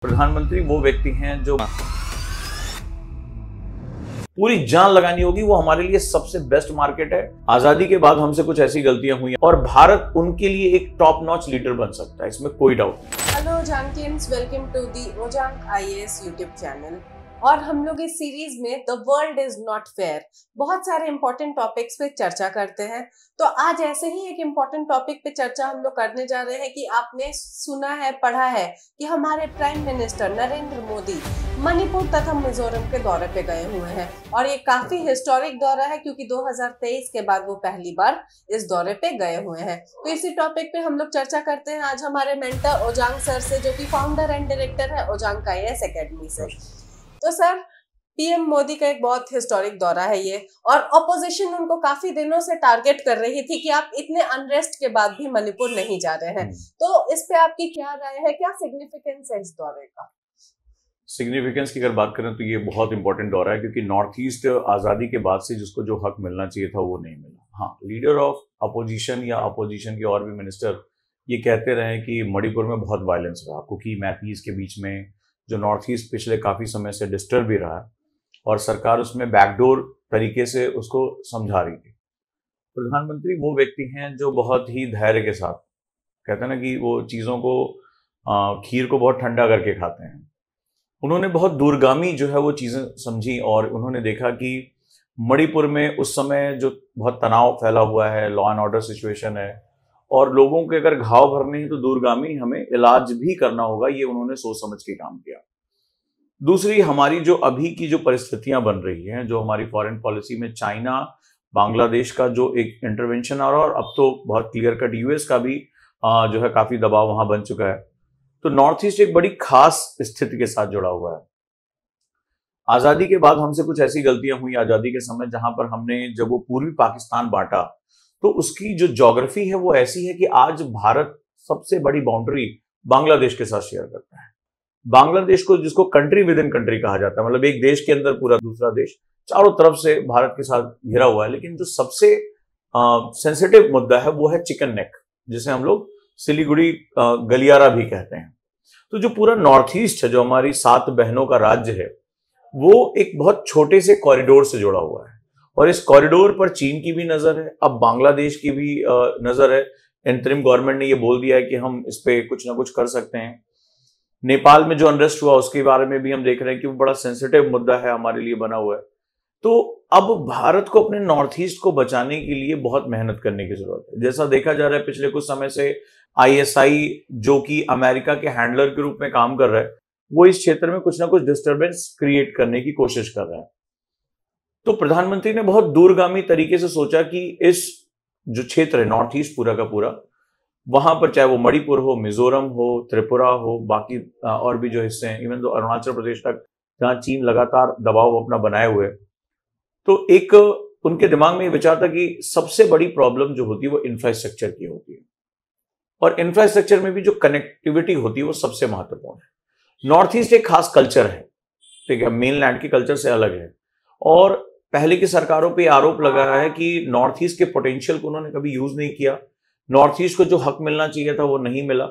प्रधानमंत्री वो व्यक्ति हैं जो पूरी जान लगानी होगी। वो हमारे लिए सबसे बेस्ट मार्केट है। आजादी के बाद हमसे कुछ ऐसी गलतियां हुई और भारत उनके लिए एक टॉप नॉच लीडर बन सकता है, इसमें कोई डाउट नहीं। हेलो जानकिन्स, welcome to the Ojaank IAS YouTube channel. और हम लोग इस सीरीज में the world is not fair बहुत सारे इंपॉर्टेंट टॉपिक्स पे चर्चा करते हैं। तो आज ऐसे ही एक इम्पोर्टेंट टॉपिक पे चर्चा हम लोग करने जा रहे हैं कि आपने सुना है, पढ़ा है कि हमारे प्राइम मिनिस्टर नरेंद्र मोदी मणिपुर तथा मिजोरम के दौरे पे गए हुए हैं। और ये काफी हिस्टोरिक दौरा है क्योंकि 2023 के बाद वो पहली बार इस दौरे पे गए हुए हैं। तो इसी टॉपिक पे हम लोग चर्चा करते हैं आज हमारे मेंटर ओजांक सर से, जो कि फाउंडर एंड डायरेक्टर है ओजांक आईएएस एकेडमी से। तो सर, पीएम मोदी का एक बहुत हिस्टोरिक दौरा है ये, और ऑपोजिशन उनको काफी दिनों से टारगेट कर रही थी कि आप इतने अनरेस्ट के बाद भी मणिपुर नहीं जा रहे हैं। तो इस पे आपकी क्या राय है, क्या सिग्निफिकेंस है इस दौरे का? सिग्निफिकेंस की अगर बात करें तो ये बहुत इंपॉर्टेंट दौरा है क्योंकि नॉर्थ ईस्ट आजादी के बाद से जिसको जो हक मिलना चाहिए था वो नहीं मिला। हाँ, लीडर ऑफ अपोजिशन या अपोजिशन के और भी मिनिस्टर ये कहते रहे कि मणिपुर में बहुत वायलेंस रहा, कुकी मैपीज के बीच में जो नॉर्थ ईस्ट पिछले काफी समय से डिस्टर्ब भी रहा है और सरकार उसमें बैकडोर तरीके से उसको समझा रही थी। प्रधानमंत्री वो व्यक्ति हैं जो बहुत ही धैर्य के साथ, कहते हैं ना कि वो चीजों को खीर को बहुत ठंडा करके खाते हैं। उन्होंने बहुत दूरगामी जो है वो चीजें समझी और उन्होंने देखा कि मणिपुर में उस समय जो बहुत तनाव फैला हुआ है, लॉ एंड ऑर्डर सिचुएशन है और लोगों के अगर घाव भरने हैं तो दूरगामी हमें इलाज भी करना होगा। ये उन्होंने सोच समझ के काम किया। दूसरी, हमारी जो अभी की जो परिस्थितियां बन रही हैं, जो हमारी फॉरेन पॉलिसी में चाइना बांग्लादेश का जो एक इंटरवेंशन आ रहा है और अब तो बहुत क्लियर कट यूएस का भी जो है काफी दबाव वहां बन चुका है। तो नॉर्थ ईस्ट एक बड़ी खास स्थिति के साथ जुड़ा हुआ है। आजादी के बाद हमसे कुछ ऐसी गलतियां हुई आजादी के समय, जहां पर हमने जब वो पूर्वी पाकिस्तान बांटा तो उसकी जो ज्योग्राफी है वो ऐसी है कि आज भारत सबसे बड़ी बाउंड्री बांग्लादेश के साथ शेयर करता है। बांग्लादेश को, जिसको कंट्री विद इन कंट्री कहा जाता है, मतलब एक देश के अंदर पूरा दूसरा देश चारों तरफ से भारत के साथ घिरा हुआ है। लेकिन जो सबसे सेंसिटिव मुद्दा है वो है चिकन नेक, जिसे हम लोग सिलीगुड़ी गलियारा भी कहते हैं। तो जो पूरा नॉर्थ ईस्ट है, जो हमारी 7 बहनों का राज्य है, वो एक बहुत छोटे से कॉरिडोर से जुड़ा हुआ है और इस कॉरिडोर पर चीन की भी नजर है, अब बांग्लादेश की भी नजर है। इंतरिम गवर्नमेंट ने ये बोल दिया है कि हम इस पे कुछ ना कुछ कर सकते हैं। नेपाल में जो अनरेस्ट हुआ उसके बारे में भी हम देख रहे हैं कि वो बड़ा सेंसिटिव मुद्दा है, हमारे लिए बना हुआ है। तो अब भारत को अपने नॉर्थ ईस्ट को बचाने के लिए बहुत मेहनत करने की जरूरत है। जैसा देखा जा रहा है पिछले कुछ समय से आईएसआई, जो कि अमेरिका के हैंडलर के रूप में काम कर रहा है, वो इस क्षेत्र में कुछ ना कुछ डिस्टर्बेंस क्रिएट करने की कोशिश कर रहा है। तो प्रधानमंत्री ने बहुत दूरगामी तरीके से सोचा कि इस जो क्षेत्र है नॉर्थ ईस्ट पूरा का पूरा, वहां पर चाहे वो मणिपुर हो, मिजोरम हो, त्रिपुरा हो, बाकी और भी जो हिस्से हैं, इवन तो अरुणाचल प्रदेश तक, जहां चीन लगातार दबाव अपना बनाए हुए, तो एक उनके दिमाग में ये विचार था कि सबसे बड़ी प्रॉब्लम जो होती है वो इंफ्रास्ट्रक्चर की होती है और इंफ्रास्ट्रक्चर में भी जो कनेक्टिविटी होती है वो सबसे महत्वपूर्ण है। नॉर्थ ईस्ट एक खास कल्चर है, ठीक है, मेनलैंड के कल्चर से अलग है। और पहले की सरकारों पे आरोप लगा है कि नॉर्थ ईस्ट के पोटेंशियल को उन्होंने कभी यूज नहीं किया, नॉर्थ ईस्ट को जो हक मिलना चाहिए था वो नहीं मिला,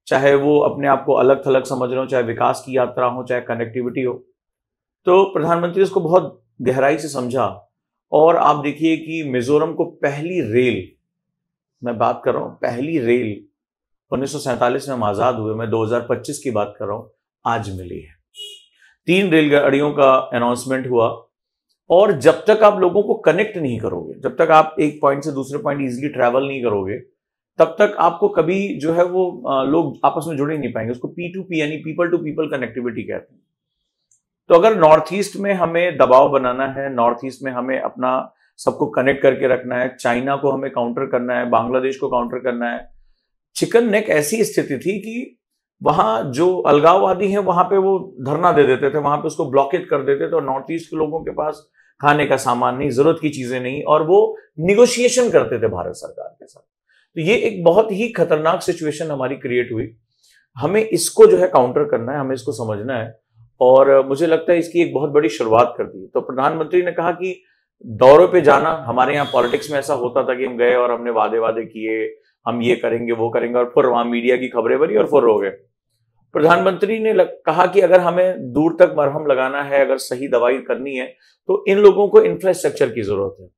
चाहे वो अपने आप को अलग थलग समझ रहे हो, चाहे विकास की यात्रा हो, चाहे कनेक्टिविटी हो। तो प्रधानमंत्री इसको बहुत गहराई से समझा और आप देखिए कि मिजोरम को पहली रेल, मैं बात कर रहा हूं पहली रेल 1947 में हम आजाद हुए, मैं 2025 की बात कर रहा हूं, आज मिली है। 3 रेलगाड़ियों का अनाउंसमेंट हुआ और जब तक आप लोगों को कनेक्ट नहीं करोगे, जब तक आप एक पॉइंट से दूसरे पॉइंट इजीली ट्रैवल नहीं करोगे, तब तक आपको कभी जो है वो लोग आपस में जुड़ ही नहीं पाएंगे। उसको P2P यानी पीपल टू पीपल कनेक्टिविटी कहते हैं। तो अगर नॉर्थ ईस्ट में हमें दबाव बनाना है, नॉर्थ ईस्ट में हमें अपना सबको कनेक्ट करके रखना है, चाइना को हमें काउंटर करना है, बांग्लादेश को काउंटर करना है। चिकन नेक ऐसी स्थिति थी कि वहां जो अलगाववादी हैं वहां पे वो धरना दे देते थे, वहां पे उसको ब्लॉकेट कर देते थे और नॉर्थ ईस्ट के लोगों के पास खाने का सामान नहीं, जरूरत की चीजें नहीं, और वो निगोशिएशन करते थे भारत सरकार के साथ। तो ये एक बहुत ही खतरनाक सिचुएशन हमारी क्रिएट हुई। हमें इसको जो है काउंटर करना है, हमें इसको समझना है और मुझे लगता है इसकी एक बहुत बड़ी शुरुआत कर दी। तो प्रधानमंत्री ने कहा कि दौरे पे जाना, हमारे यहाँ पॉलिटिक्स में ऐसा होता था कि हम गए और हमने वादे किए, हम ये करेंगे वो करेंगे और फिर वहां मीडिया की खबरें बनी और फिर हो गए। प्रधानमंत्री ने कहा कि अगर हमें दूर तक मरहम लगाना है, अगर सही दवाई करनी है, तो इन लोगों को इंफ्रास्ट्रक्चर की जरूरत है,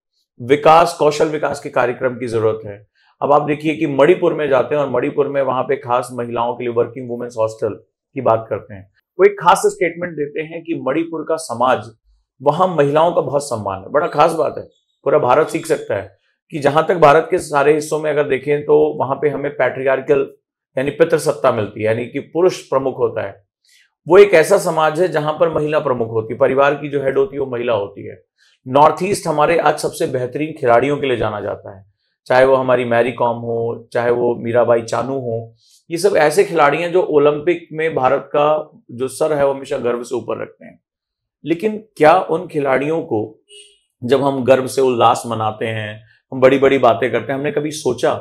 विकास, कौशल विकास के कार्यक्रम की जरूरत है। अब आप देखिए कि मणिपुर में जाते हैं और मणिपुर में वहां पे खास महिलाओं के लिए वर्किंग वुमेन्स हॉस्टल की बात करते हैं। वो एक खास स्टेटमेंट देते हैं कि मणिपुर का समाज, वहां महिलाओं का बहुत सम्मान है। बड़ा खास बात है, पूरा भारत सीख सकता है कि जहां तक भारत के सारे हिस्सों में अगर देखें तो वहां पे हमें पैट्रियार्कल यानी पितृसत्ता मिलती है, यानी कि पुरुष प्रमुख होता है। वो एक ऐसा समाज है जहां पर महिला प्रमुख होती है, परिवार की जो हेड होती है वो महिला होती है। नॉर्थ ईस्ट हमारे आज सबसे बेहतरीन खिलाड़ियों के लिए जाना जाता है, चाहे वो हमारी मैरी कॉम हो, चाहे वो मीराबाई चानू हो। ये सब ऐसे खिलाड़ी हैं जो ओलंपिक में भारत का जो सर है वो हमेशा गर्व से ऊपर रखते हैं। लेकिन क्या उन खिलाड़ियों को जब हम गर्व से उल्लास मनाते हैं, हम बड़ी बड़ी बातें करते हैं, हमने कभी सोचा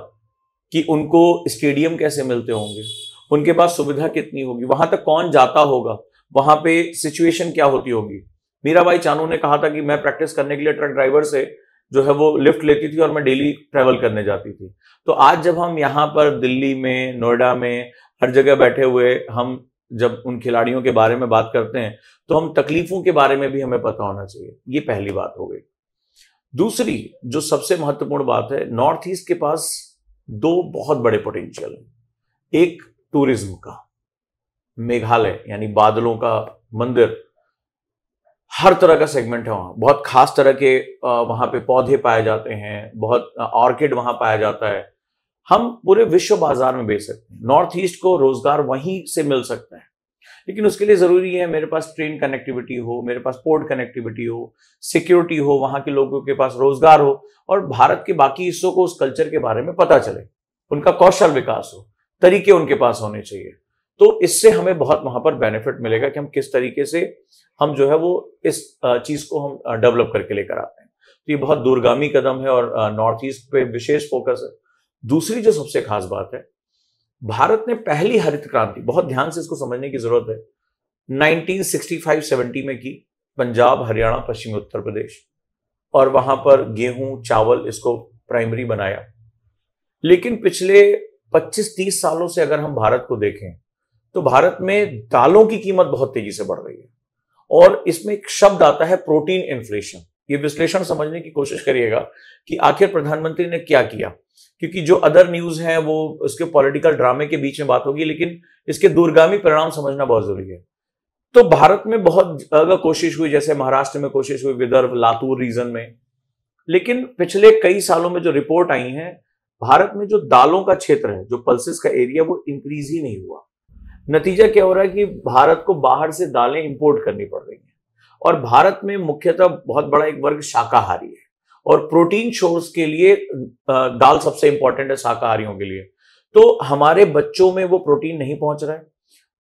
कि उनको स्टेडियम कैसे मिलते होंगे, उनके पास सुविधा कितनी होगी, वहां तक कौन जाता होगा, वहां पे सिचुएशन क्या होती होगी। मीराबाई चानू ने कहा था कि मैं प्रैक्टिस करने के लिए ट्रक ड्राइवर से जो है वो लिफ्ट लेती थी और मैं डेली ट्रेवल करने जाती थी। तो आज जब हम यहाँ पर दिल्ली में, नोएडा में, हर जगह बैठे हुए हम जब उन खिलाड़ियों के बारे में बात करते हैं तो हम तकलीफों के बारे में भी हमें पता होना चाहिए। ये पहली बात हो गई। दूसरी जो सबसे महत्वपूर्ण बात है, नॉर्थ ईस्ट के पास दो बहुत बड़े पोटेंशियल है। एक टूरिज्म का, मेघालय यानी बादलों का मंदिर, हर तरह का सेगमेंट है वहां, बहुत खास तरह के वहां पे पौधे पाए जाते हैं, बहुत ऑर्किड वहां पाया जाता है। हम पूरे विश्व बाजार में बेच सकते हैं, नॉर्थ ईस्ट को रोजगार वहीं से मिल सकता है। लेकिन उसके लिए जरूरी है मेरे पास ट्रेन कनेक्टिविटी हो, मेरे पास पोर्ट कनेक्टिविटी हो, सिक्योरिटी हो, वहां के लोगों के पास रोजगार हो और भारत के बाकी हिस्सों को उस कल्चर के बारे में पता चले, उनका कौशल विकास हो, तरीके उनके पास होने चाहिए। तो इससे हमें बहुत वहां पर बेनिफिट मिलेगा कि हम किस तरीके से हम जो है वो इस चीज को हम डेवलप करके लेकर आते हैं। तो ये बहुत दूरगामी कदम है और नॉर्थ ईस्ट पे विशेष फोकस है। दूसरी जो सबसे खास बात है, भारत ने पहली हरित क्रांति, बहुत ध्यान से इसको समझने की जरूरत है, 1965-70 में की, पंजाब, हरियाणा, पश्चिमी उत्तर प्रदेश, और वहां पर गेहूं, चावल इसको प्राइमरी बनाया। लेकिन पिछले 25-30 सालों से अगर हम भारत को देखें तो भारत में दालों की कीमत बहुत तेजी से बढ़ रही है और इसमें एक शब्द आता है प्रोटीन इन्फ्लेशन। ये विश्लेषण समझने की कोशिश करिएगा कि आखिर प्रधानमंत्री ने क्या किया, क्योंकि जो अदर न्यूज है वो उसके पॉलिटिकल ड्रामे के बीच में बात होगी, लेकिन इसके दूरगामी परिणाम समझना बहुत जरूरी है। तो भारत में बहुत जगह कोशिश हुई, जैसे महाराष्ट्र में कोशिश हुई, विदर्भ, लातूर रीजन में, लेकिन पिछले कई सालों में जो रिपोर्ट आई है, भारत में जो दालों का क्षेत्र है, जो पल्सेस का एरिया, वो इंक्रीज ही नहीं हुआ। नतीजा क्या हो रहा है कि भारत को बाहर से दालें इंपोर्ट करनी पड़ रही हैं और भारत में मुख्यतः बहुत बड़ा एक वर्ग शाकाहारी है और प्रोटीन सोर्स के लिए दाल सबसे इंपॉर्टेंट है शाकाहारियों के लिए। तो हमारे बच्चों में वो प्रोटीन नहीं पहुंच रहा है,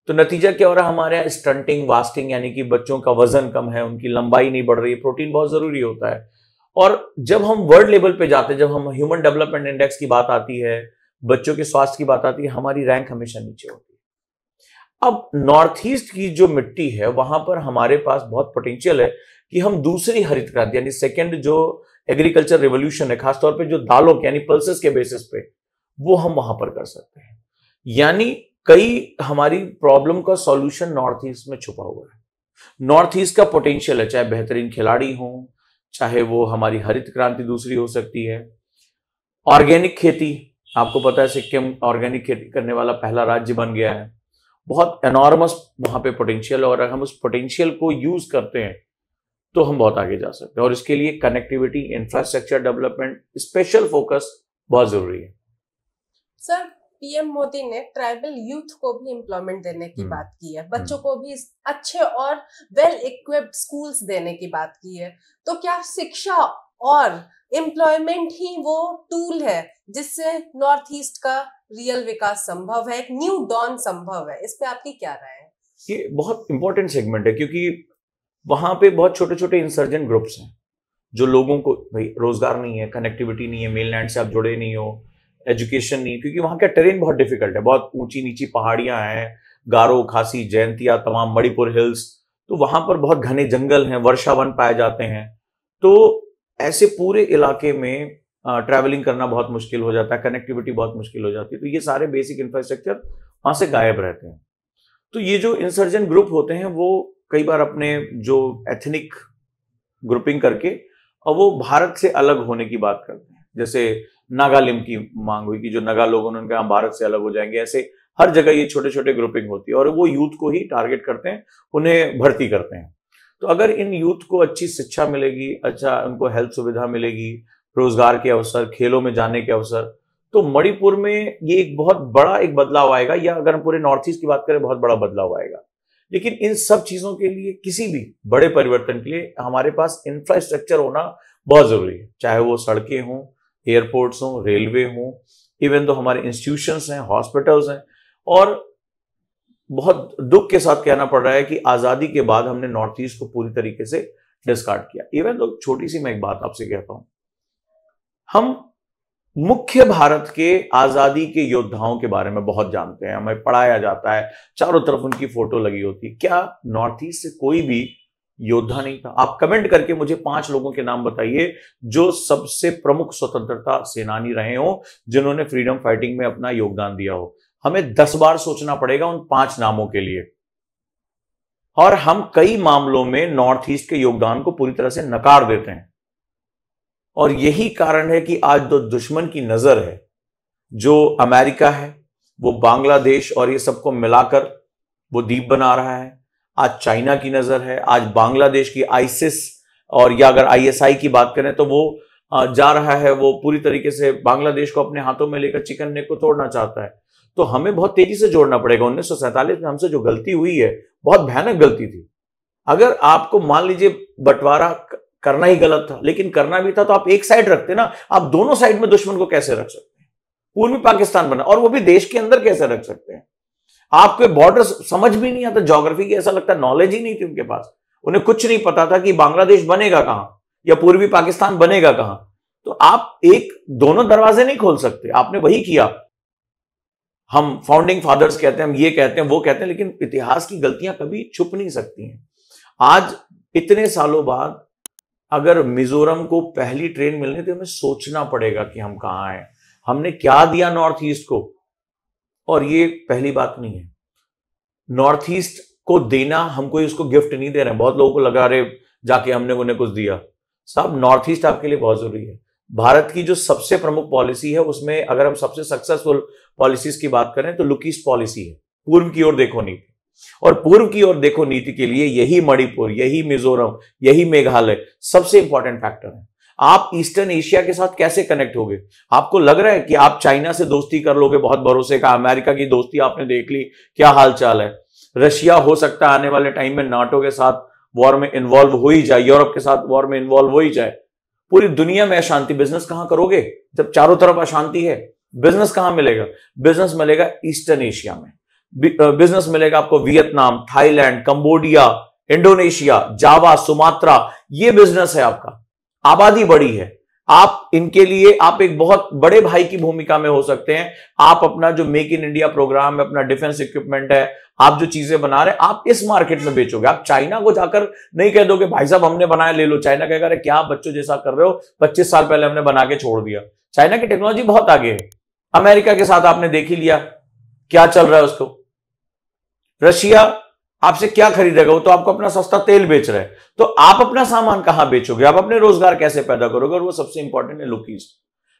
तो नतीजा क्या हो रहा है, हमारे यहाँ स्टंटिंग, वास्टिंग, यानी कि बच्चों का वजन कम है, उनकी लंबाई नहीं बढ़ रही है। प्रोटीन बहुत जरूरी होता है और जब हम वर्ल्ड लेवल पे जाते हैं, जब हम ह्यूमन डेवलपमेंट इंडेक्स की बात आती है, बच्चों के स्वास्थ्य की बात आती है, हमारी रैंक हमेशा नीचे होती है। अब नॉर्थ ईस्ट की जो मिट्टी है वहां पर हमारे पास बहुत पोटेंशियल है कि हम दूसरी हरित क्रांति यानी सेकेंड जो एग्रीकल्चर रिवोल्यूशन है, खासतौर पे जो दालों के यानी पल्सेस के बेसिस पे, वो हम वहां पर कर सकते हैं। यानी कई हमारी प्रॉब्लम का सॉल्यूशन नॉर्थ ईस्ट में छुपा हुआ है। नॉर्थ ईस्ट का पोटेंशियल है, चाहे बेहतरीन खिलाड़ी हो, चाहे वो हमारी हरित क्रांति दूसरी हो सकती है, ऑर्गेनिक खेती, आपको पता है सिक्किम ऑर्गेनिक खेती करने वाला पहला राज्य बन गया है। बहुत एनॉर्मस वहां पे पोटेंशियल है और अगर हम उस पोटेंशियल को यूज करते हैं तो हम बहुत आगे जा सकते हैं और इसके लिए connectivity, infrastructure development, special focus बहुत जरूरी है। सर, पीएम मोदी ने ट्राइबल यूथ को भी एम्प्लॉयमेंट देने की बात की है, बच्चों को भी अच्छे और वेल इक्विप्ड स्कूल्स देने की बात की है। तो क्या शिक्षा और एम्प्लॉयमेंट ही वो टूल है जिससे नॉर्थ ईस्ट का रियल विकास संभव है, एक न्यू डॉन संभव है? इस पे आपकी क्या राय है? ये बहुत इंपॉर्टेंट सेगमेंट है क्योंकि वहां पे बहुत छोटे छोटे इंसर्जेंट ग्रुप्स हैं जो लोगों को, भाई रोजगार नहीं है, कनेक्टिविटी नहीं है, मेनलैंड से आप जुड़े नहीं हो, एजुकेशन नहीं, क्योंकि वहां का टेरेन बहुत डिफिकल्ट है, बहुत ऊंची नीची पहाड़ियां हैं, गारो, खासी, जयंतिया, तमाम मणिपुर हिल्स, तो वहां पर बहुत घने जंगल हैं, वर्षा वन पाए जाते हैं। तो ऐसे पूरे इलाके में ट्रैवलिंग करना बहुत मुश्किल हो जाता है, कनेक्टिविटी बहुत मुश्किल हो जाती है, तो ये सारे बेसिक इंफ्रास्ट्रक्चर वहां से गायब रहते हैं। तो ये जो इंसर्जेंट ग्रुप होते हैं वो कई बार अपने जो एथनिक ग्रुपिंग करके और वो भारत से अलग होने की बात करते हैं। जैसे नागालिम की मांग हुई कि जो नगा लोग उन्होंने कहा भारत से अलग हो जाएंगे। ऐसे हर जगह ये छोटे छोटे ग्रुपिंग होती है और वो यूथ को ही टारगेट करते हैं, उन्हें भर्ती करते हैं। तो अगर इन यूथ को अच्छी शिक्षा मिलेगी, अच्छा उनको हेल्थ सुविधा मिलेगी, रोजगार के अवसर, खेलों में जाने के अवसर, तो मणिपुर में ये एक बहुत बड़ा एक बदलाव आएगा, या अगर हम पूरे नॉर्थ ईस्ट की बात करें बहुत बड़ा बदलाव आएगा। लेकिन इन सब चीजों के लिए, किसी भी बड़े परिवर्तन के लिए हमारे पास इंफ्रास्ट्रक्चर होना बहुत जरूरी है, चाहे वो सड़कें हों, एयरपोर्ट्स हों, रेलवे हों, इवन तो हमारे इंस्टीट्यूशंस हैं, हॉस्पिटल्स हैं। और बहुत दुख के साथ कहना पड़ रहा है कि आजादी के बाद हमने नॉर्थ ईस्ट को पूरी तरीके से डिस्कार्ड किया। इवन तो छोटी सी मैं एक बात आपसे कहता हूं, हम मुख्य भारत के आजादी के योद्धाओं के बारे में बहुत जानते हैं, हमें पढ़ाया जाता है, चारों तरफ उनकी फोटो लगी होती है। क्या नॉर्थ ईस्ट से कोई भी योद्धा नहीं था? आप कमेंट करके मुझे 5 लोगों के नाम बताइए जो सबसे प्रमुख स्वतंत्रता सेनानी रहे हो, जिन्होंने फ्रीडम फाइटिंग में अपना योगदान दिया हो। हमें 10 बार सोचना पड़ेगा उन 5 नामों के लिए। और हम कई मामलों में नॉर्थ ईस्ट के योगदान को पूरी तरह से नकार देते हैं। और यही कारण है कि आज जो दुश्मन की नजर है, जो अमेरिका है, वो बांग्लादेश और ये सबको मिलाकर वो द्वीप बना रहा है। आज चाइना की नजर है, आज बांग्लादेश की आईसिस, और या अगर आईएसआई की बात करें तो वो जा रहा है, वो पूरी तरीके से बांग्लादेश को अपने हाथों में लेकर चिकन नेक को तोड़ना चाहता है। तो हमें बहुत तेजी से जोड़ना पड़ेगा। 1947 में हमसे जो गलती हुई है, बहुत भयानक गलती थी। अगर आपको मान लीजिए बंटवारा करना ही गलत था, लेकिन करना भी था, तो आप एक साइड रखते ना। आप दोनों साइड में दुश्मन को कैसे रख सकते हैं? पूर्वी पाकिस्तान बना, और वो भी देश के अंदर कैसे रख सकते हैं? आपके बॉर्डर समझ भी नहीं आता, ज्योग्राफी की ऐसा लगता है नॉलेज ही नहीं थी उनके पास। उन्हें कुछ नहीं पता था कि बांग्लादेश बनेगा कहां या पूर्वी पाकिस्तान बनेगा कहां। तो आप एक दोनों दरवाजे नहीं खोल सकते। आपने वही किया। हम फाउंडिंग फादर्स कहते हैं, हम ये कहते हैं, वो कहते हैं, लेकिन इतिहास की गलतियां कभी छुप नहीं सकती हैं। आज इतने सालों बाद अगर मिजोरम को पहली ट्रेन मिलने तो हमें सोचना पड़ेगा कि हम कहां हैं, हमने क्या दिया नॉर्थ ईस्ट को। और ये पहली बात नहीं है, नॉर्थ ईस्ट को देना, हम कोई उसको गिफ्ट नहीं दे रहे हैं। बहुत लोगों को लगा रहे जाके हमने उन्हें कुछ दिया। साहब, नॉर्थ ईस्ट आपके लिए बहुत जरूरी है। भारत की जो सबसे प्रमुख पॉलिसी है, उसमें अगर हम सबसे सक्सेसफुल पॉलिसीज की बात करें तो लुक ईस्ट पॉलिसी है, पूर्व की ओर देखो नीति। और पूर्व की ओर देखो नीति के लिए यही मणिपुर, यही मिजोरम, यही मेघालय सबसे इंपॉर्टेंट फैक्टर है। आप ईस्टर्न एशिया के साथ कैसे कनेक्ट होगे? आपको लग रहा है कि आप चाइना से दोस्ती कर लोगे बहुत भरोसे का? अमेरिका की दोस्ती आपने देख ली, क्या हाल चाल है। रशिया हो सकता है आने वाले टाइम में नाटो के साथ वॉर में इन्वॉल्व हो ही जाए, यूरोप के साथ वॉर में इन्वॉल्व हो ही जाए। पूरी दुनिया में अशांति, बिजनेस कहां करोगे जब चारों तरफ अशांति है? बिजनेस कहां मिलेगा? बिजनेस मिलेगा ईस्टर्न एशिया में। बिजनेस मिलेगा आपको वियतनाम, थाईलैंड, कंबोडिया, इंडोनेशिया, जावा, सुमात्रा, ये बिजनेस है आपका। आबादी बड़ी है, आप इनके लिए आप एक बहुत बड़े भाई की भूमिका में हो सकते हैं। आप अपना जो मेक इन इंडिया प्रोग्राम है, अपना डिफेंस इक्विपमेंट है, आप जो चीजें बना रहे हैं, आप इस मार्केट में बेचोगे। आप चाइना को जाकर नहीं कह दोगे भाई साहब हमने बनाया ले लो। चाइना कहेगा अरे क्या बच्चों जैसा कर रहे हो, 25 साल पहले हमने बना के छोड़ दिया। चाइना की टेक्नोलॉजी बहुत आगे है। अमेरिका के साथ आपने देख ही लिया क्या चल रहा है उसको। रशिया आपसे क्या खरीदेगा? वो तो आपको अपना सस्ता तेल बेच रहा है। तो आप अपना सामान कहां बेचोगे? आप अपने रोजगार कैसे पैदा करोगे? और वो सबसे इंपॉर्टेंट है लुक ईस्ट।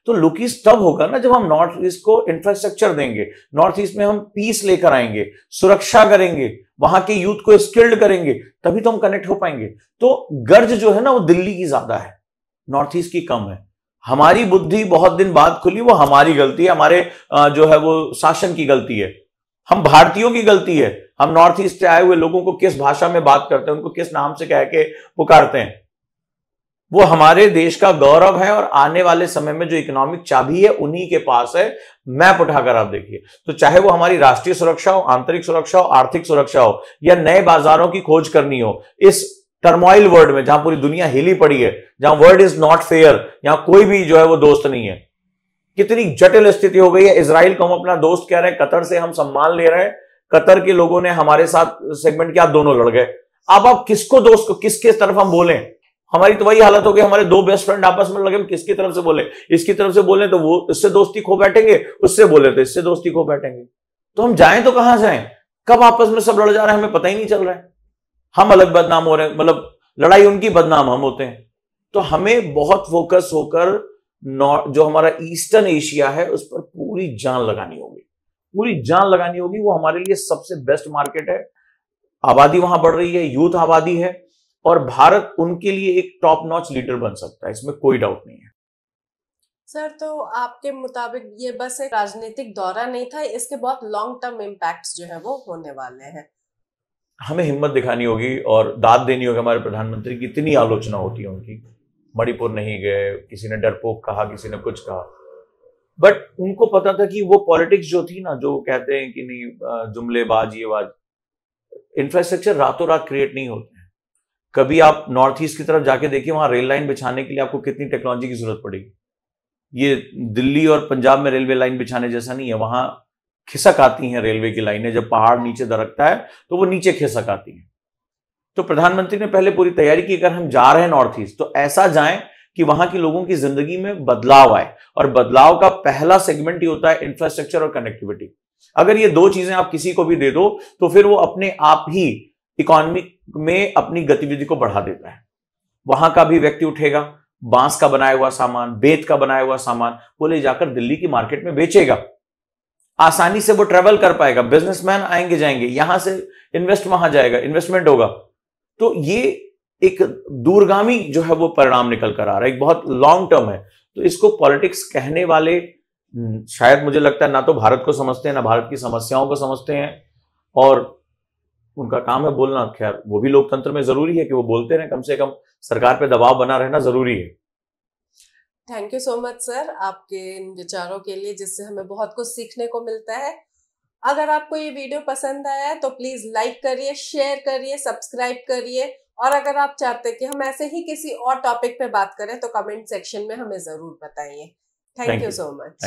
तो लुक ईस्ट तब होगा ना जब हम नॉर्थ ईस्ट को इंफ्रास्ट्रक्चर देंगे, नॉर्थ ईस्ट में हम पीस लेकर आएंगे, सुरक्षा करेंगे, वहां के यूथ को स्किल्ड करेंगे, तभी तो हम कनेक्ट हो पाएंगे। तो गर्ज जो है ना वो दिल्ली की ज्यादा है, नॉर्थ ईस्ट की कम है। हमारी बुद्धि बहुत दिन बाद खुली, वो हमारी गलती है, हमारे जो है वो शासन की गलती है, हम भारतीयों की गलती है। हम नॉर्थ ईस्ट से आए हुए लोगों को किस भाषा में बात करते हैं, उनको किस नाम से कह के पुकारते हैं, वो हमारे देश का गौरव है। और आने वाले समय में जो इकोनॉमिक चाबी है उन्हीं के पास है। मैप उठाकर आप देखिए, तो चाहे वो हमारी राष्ट्रीय सुरक्षा हो, आंतरिक सुरक्षा हो, आर्थिक सुरक्षा हो, या नए बाजारों की खोज करनी हो, इस टर्मोइल वर्ल्ड में जहां पूरी दुनिया हिली पड़ी है, जहां वर्ल्ड इज नॉट फेयर, यहां कोई भी जो है वो दोस्त नहीं है। कितनी जटिल स्थिति हो गई है। इजराइल को हम अपना दोस्त कह रहे हैं, कतर से हम सम्मान ले रहे हैं, कतर के लोगों ने हमारे साथ सेगमेंट किया, दोनों लड़ गए। अब आप किसको दोस्त को, किसके तरफ हम बोलें? हमारी तो वही हालत हो गई, हमारे दो बेस्ट फ्रेंड आपस में लगे, हम किसकी तरफ से बोले? इसकी तरफ से बोले तो वो इससे दोस्ती खो बैठेंगे, उससे बोले तो इससे दोस्ती खो बैठेंगे। तो हम जाएं तो कहां जाएं? कब आपस में सब लड़ जा रहे हैं हमें पता ही नहीं चल रहा है। हम अलग बदनाम हो रहे हैं, मतलब लड़ाई उनकी, बदनाम हम होते हैं। तो हमें बहुत फोकस होकर जो हमारा ईस्टर्न एशिया है उस पर पूरी जान लगानी होगी, पूरी जान लगानी होगी। वो हमारे लिए सबसे बेस्ट मार्केट है, आबादी वहां बढ़ रही है, यूथ आबादी है, और भारत उनके लिए एक टॉप नॉच लीडर बन सकता है, इसमें कोई डाउट नहीं है। सर, तो आपके मुताबिक ये बस एक राजनीतिक दौरा नहीं था, इसके बहुत लॉन्ग टर्म इम्पैक्ट्स जो है वो होने वाले हैं। हमें हिम्मत दिखानी होगी और दाद देनी होगी हमारे प्रधानमंत्री की। इतनी आलोचना होती है उनकी, मणिपुर नहीं गए, किसी ने डरपोक कहा, किसी ने कुछ कहा, बट उनको पता था कि वो पॉलिटिक्स जो थी ना, जो कहते हैं कि नहीं जुमलेबाज ये बाज, इंफ्रास्ट्रक्चर रातों रात क्रिएट नहीं होते हैं। कभी आप नॉर्थ ईस्ट की तरफ जाके देखिए, वहां रेल लाइन बिछाने के लिए आपको कितनी टेक्नोलॉजी की जरूरत पड़ेगी। ये दिल्ली और पंजाब में रेलवे लाइन बिछाने जैसा नहीं है। वहां खिसक आती हैं रेलवे की लाइनें, जब पहाड़ नीचे दरकता है तो वो नीचे खिसक आती हैं। तो प्रधानमंत्री ने पहले पूरी तैयारी की, अगर हम जा रहे हैं नॉर्थ ईस्ट तो ऐसा जाएं कि वहां की लोगों की जिंदगी में बदलाव आए, और बदलाव का पहला सेगमेंट ही होता है इंफ्रास्ट्रक्चर और कनेक्टिविटी। अगर ये दो चीजें आप किसी को भी दे दो तो फिर वो अपने आप ही इकोनॉमी में अपनी गतिविधि को बढ़ा देता है। वहां का भी व्यक्ति उठेगा, बांस का बनाया हुआ सामान, बेत का बनाया हुआ सामान वो ले जाकर दिल्ली की मार्केट में बेचेगा, आसानी से वो ट्रेवल कर पाएगा, बिजनेसमैन आएंगे जाएंगे, यहां से इन्वेस्ट वहां जाएगा, इन्वेस्टमेंट होगा। तो ये एक दूरगामी जो है वो परिणाम निकल कर आ रहा है, एक बहुत लॉन्ग टर्म है। तो इसको पॉलिटिक्स कहने वाले शायद मुझे लगता है ना तो भारत को समझते हैं, ना भारत की समस्याओं को समझते हैं, और उनका काम है बोलना। खैर वो भी लोकतंत्र में जरूरी है कि वो बोलते रहे, कम से कम सरकार पे दबाव बना रहना जरूरी है। Thank you so much sir, आपके इन विचारों के लिए, जिससे हमें बहुत कुछ सीखने को मिलता है। अगर आपको ये वीडियो पसंद आया है तो प्लीज लाइक करिए, शेयर करिए, सब्सक्राइब करिए, और अगर आप चाहते हैं कि हम ऐसे ही किसी और टॉपिक पे बात करें तो कमेंट सेक्शन में हमें जरूर बताइए। Thank you so much.